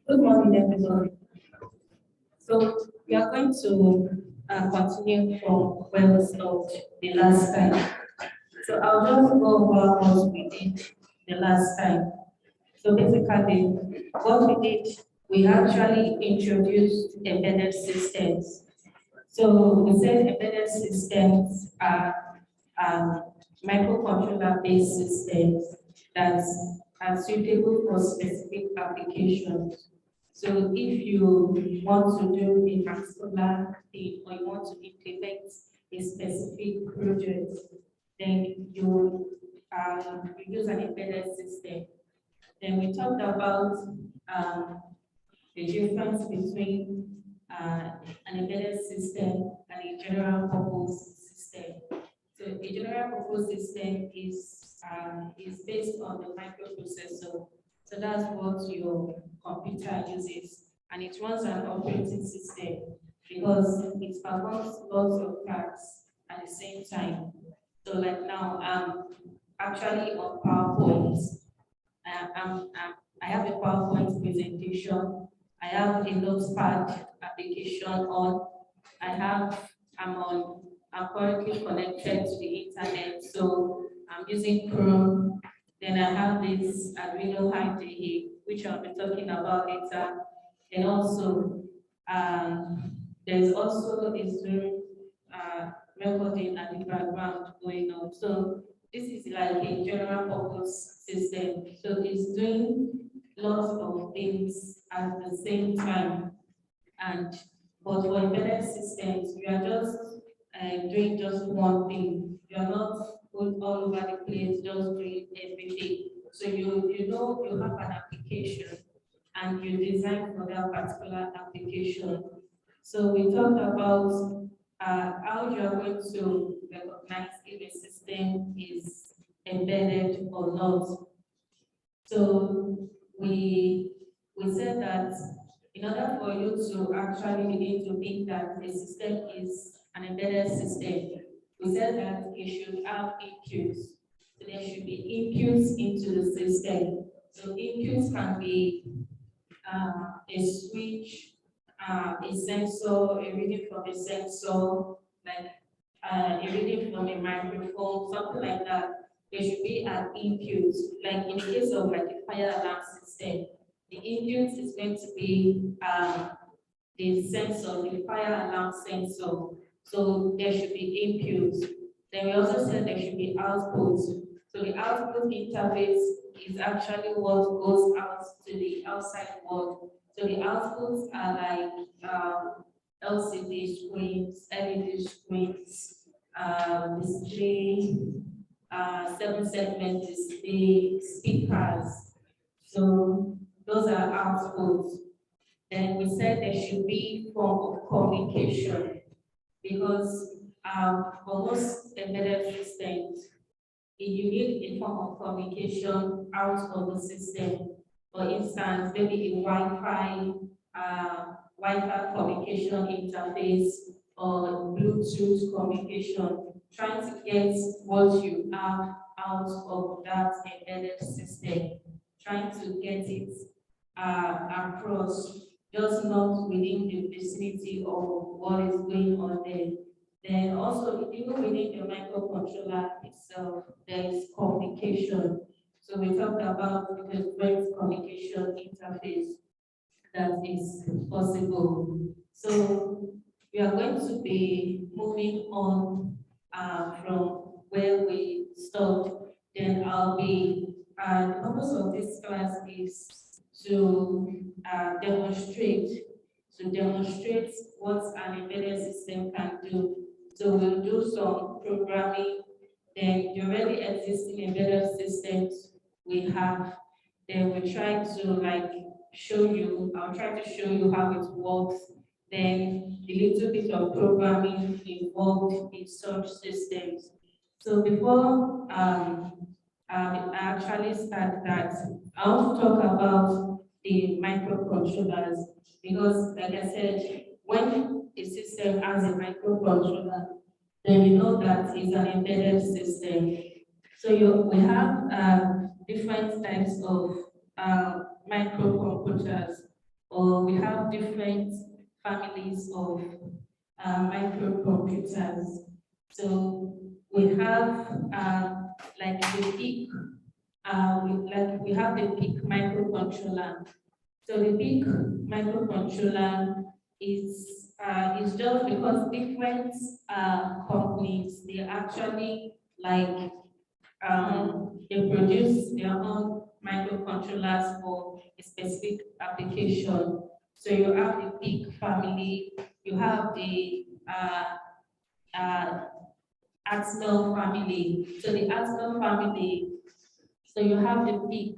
Good morning, everyone. So we are going to continue from where we stopped the last time. So I'll just go over what we did the last time. So basically, what we did, we actually introduced embedded systems. So we said embedded systems are microcontroller-based systems that are suitable for specific applications. So if you want to do a particular thing or you want to implement a specific project, then you use an embedded system. Then we talked about the difference between an embedded system and a general purpose system. So a general purpose system is based on the microprocessor. So that's what your computer uses, and it runs an operating system because it performs lots of tasks at the same time. So like now, I'm actually on PowerPoint. I have a PowerPoint presentation. I have a notepad application on. I'm currently connected to the internet, so I'm using Chrome. Then I have this Arduino IDE, which I'll be talking about later. And also, there's also a Zoom recording at the background going on. So this is like a general purpose system. So it's doing lots of things at the same time. But for embedded systems, you are just doing just one thing. You are not going all over the place, just doing everything. So you know you have an application and you design for that particular application. So we talked about how you are going to recognize if a system is embedded or not. So we said that in order for you to actually begin to think that a system is an embedded system, we said that it should have inputs. So there should be inputs into the system. So inputs can be a switch, a sensor, a reading from a sensor, like a reading from a microphone, something like that. There should be an input, like in the case of like a fire alarm system. The input is going to be the sensor, the fire alarm sensor. So there should be inputs. Then we also said there should be outputs. So the output interface is actually what goes out to the outside world. So the outputs are like LCD screens, LED screens, display, 7-segment display, speakers. So those are outputs. Then we said there should be form of communication because for most embedded systems, you need a form of communication out of the system. For instance, maybe a Wi-Fi communication interface or Bluetooth communication, trying to get what you have out of that embedded system, trying to get it across, just not within the vicinity of what is going on there. Then also, even within the microcontroller itself, there is communication. So we talked about the different communication interface that is possible. So we are going to be moving on from where we stopped. Then the purpose of this class is to demonstrate what an embedded system can do. So we'll do some programming, then the already existing embedded systems we have, then we try to like show you, I'll try to show you how it works, then a little bit of programming involved in such systems. So before I actually start that, I want to talk about the microcontrollers because, like I said, when a system has a microcontroller, then you know that it's an embedded system. So we have different types of microcomputers, or we have different families of microcomputers. So we have like the PIC, we have the PIC microcontroller. So the PIC microcontroller is just because different companies, they actually like they produce their own microcontrollers for a specific application. So you have the PIC family, you have the uh, Axel family. So the Axel family, so you have the PIC.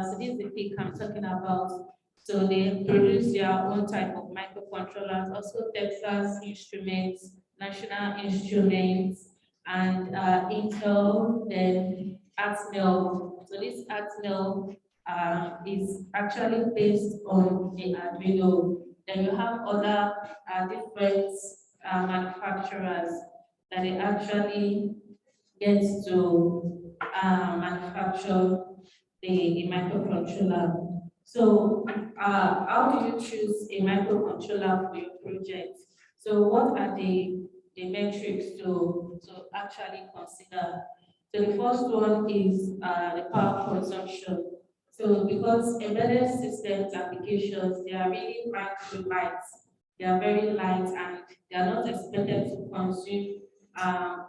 So this is the PIC I'm talking about. So they produce their own type of microcontrollers, also Texas Instruments, National Instruments, and Intel, then Atmel. So this Atmel is actually based on the Arduino. Then you have other different manufacturers that they actually get to manufacture the microcontroller. So how do you choose a microcontroller for your project? So what are the metrics to actually consider? So the first one is the power consumption. So because embedded systems applications, they are really micro light. They are very light and they are not expected to consume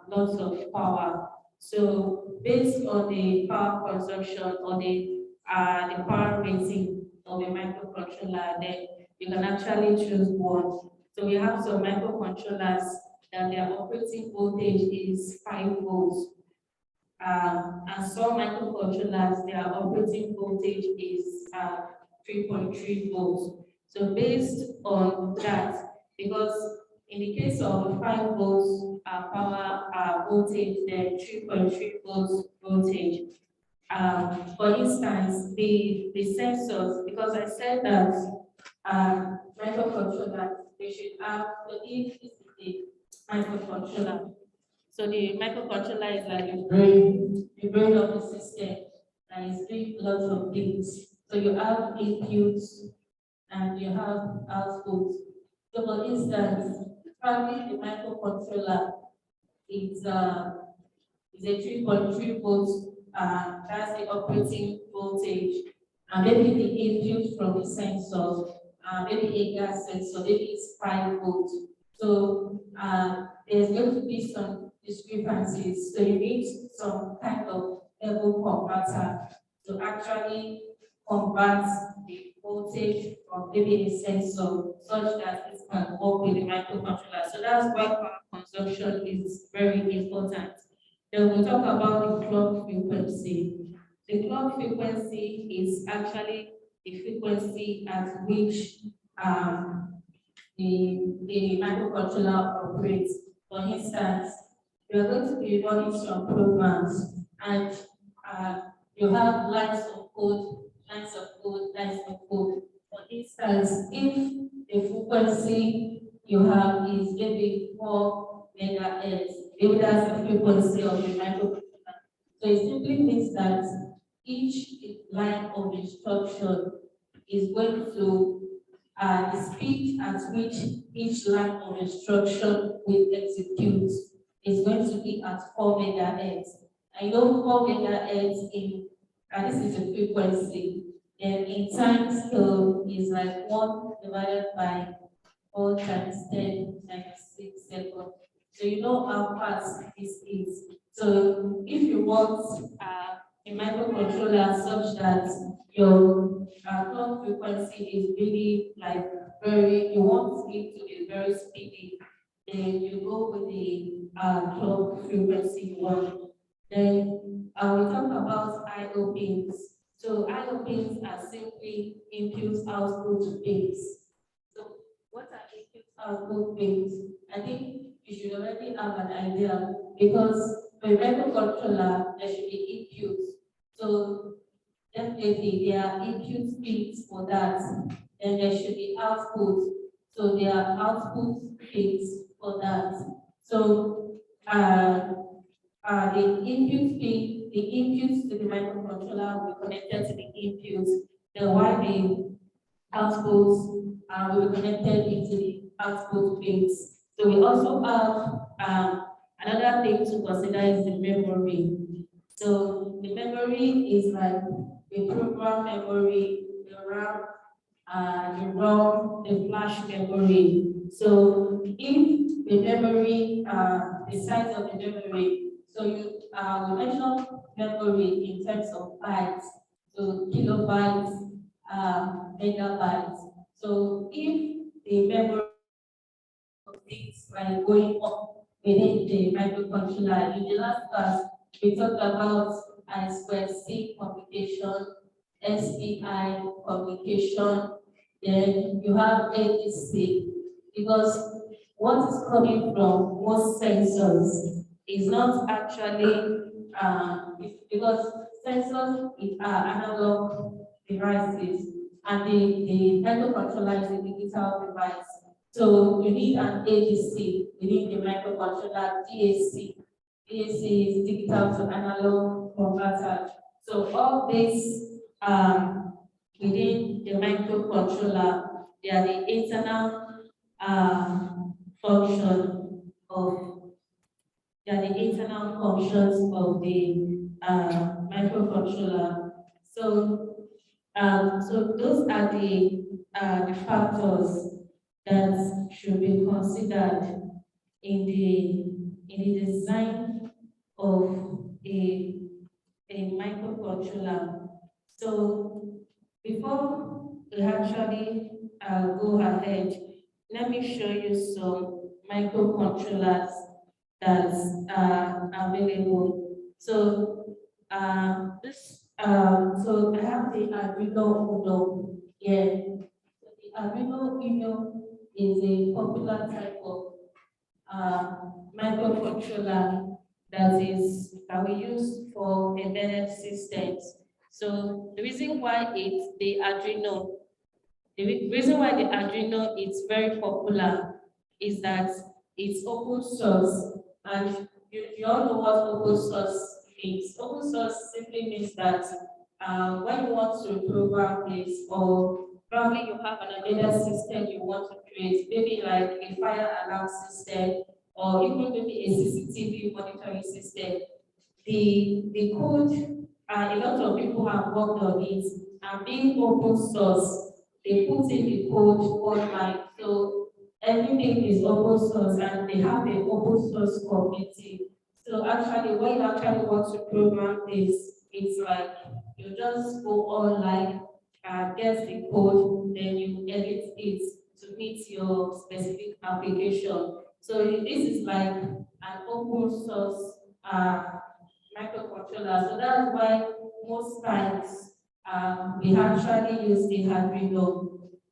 lots of power. So based on the power consumption or the power rating of a microcontroller, then you can actually choose one. So we have some microcontrollers that their operating voltage is 5 volts. And some microcontrollers, their operating voltage is 3.3 volts. So based on that, because in the case of 5 volts power voltage, then 3.3 volts voltage. For instance, the sensors, because I said that microcontrollers, they should have, so if this is the microcontroller, so the microcontroller is like the brain of the system, and it's doing lots of things. So you have inputs and you have outputs. So for instance, probably the microcontroller is a 3.3 volts, that's the operating voltage, and maybe the input from the sensor, maybe a gas sensor, maybe it's 5 volts. So there's going to be some discrepancies. So you need some kind of level converter to actually convert the voltage from maybe a sensor such that it can work with the microcontroller. So that's why power consumption is very important. Then we'll talk about the clock frequency. The clock frequency is actually the frequency at which the microcontroller operates. For instance, you are going to be running some programs and you have lines of code, lines of code, lines of code. For instance, if the frequency you have is maybe 4 megahertz, maybe that's the frequency of the microcontroller. So it simply means that each line of instruction is going to the speed at which each line of instruction will execute is going to be at 4 megahertz. I know 4 megahertz and this is a frequency, and in time scale is like 1 divided by 4 times 10 times 6 seconds. So you know how fast this is. So if you want a microcontroller such that your clock frequency is really like you want it to be very speedy, then you go with the clock frequency one. Then we talk about I/O pins. So I/O pins are simply input output pins. So what are output pins. I think you should already have an idea because for a microcontroller, there should be inputs. So definitely there are input pins for that. Then there should be outputs. So there are output pins for that. So the input pin, the inputs to the microcontroller will be connected to the inputs. Then while the outputs will be connected into the output pins. So we also have another thing to consider is the memory. So the memory is like the program memory, the RAM, the ROM, the flash memory. So if the memory, the size of the memory, so we measure memory in terms of bytes, so kilobytes, megabytes. So if the memory is like going up within the microcontroller, in the last class we talked about I2C communication, SPI communication, then you have ADC, because what is coming from most sensors is not actually, because sensors are analog devices, and the microcontroller is a digital device. So you need an ADC, you need the microcontroller DAC. DAC is digital to analog converter. So all this within the microcontroller, they are the internal function of the internal functions of the microcontroller. So those are the factors that should be considered in the design of a microcontroller. So before we actually go ahead, let me show you some microcontrollers that are available. So so I have the Arduino Uno here. So the Arduino Uno is a popular type of microcontroller that we use for embedded systems. So the reason why the reason why the Arduino is very popular is that it's open source, and you all know what open source means. Open source simply means that when you want to program this, or probably you have an embedded system you want to create, maybe like a fire alarm system, or even maybe a CCTV monitoring system, the code, a lot of people have worked on it, and being open source, they put in the code online. So everything is open source, and they have the open source community. So actually, when you actually want to program this, it's like you just go online, get the code, then you edit it to meet your specific application. So this is like an open source microcontroller. So that's why most times we actually use the Arduino.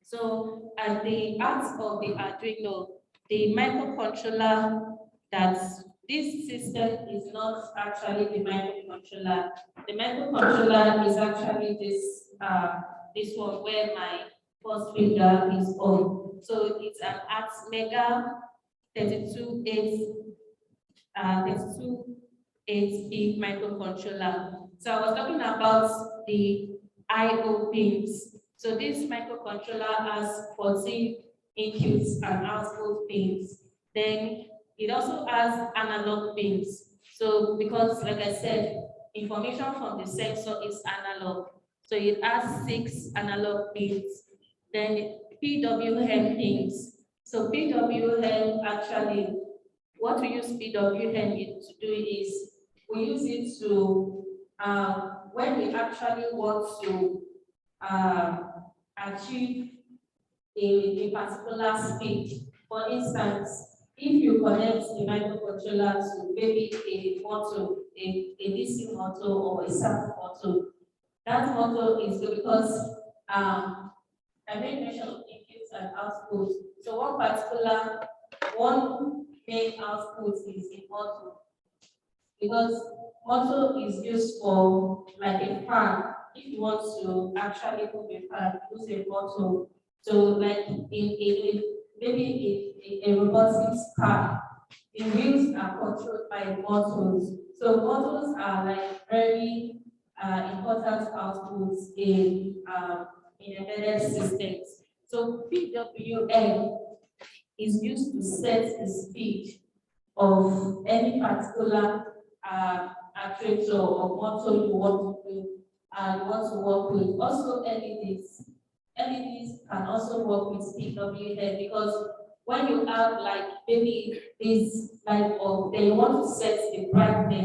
So at the heart of the Arduino, the microcontroller that this system is not actually the microcontroller. The microcontroller is actually this one where my first finger is on. So it's an ATmega 32 microcontroller. So I was talking about the I/O pins. So this microcontroller has 14 inputs and output pins. Then it also has analog pins. So because, like I said, information from the sensor is analog. So it has 6 analog pins. Then PWM pins. So PWM actually, what we use PWM to do is we use it to when we actually want to achieve a particular speed. For instance, if you connect the microcontroller to maybe a motor, a DC motor or a sample motor, that motor is good because I made mention of inputs and outputs. So one main output is in motor, because motor is used for like a fan. If you want to actually move a fan, use a motor. So like in maybe in a robotics car, the wheels are controlled by motors. So motors are like very important outputs in embedded systems. So PWM is used to set the speed of any particular actuator or motor you want to do, you want to work with. Also LEDs. LEDs can also work with PWM, because when you have like maybe this light bulb, then you want to set the brightness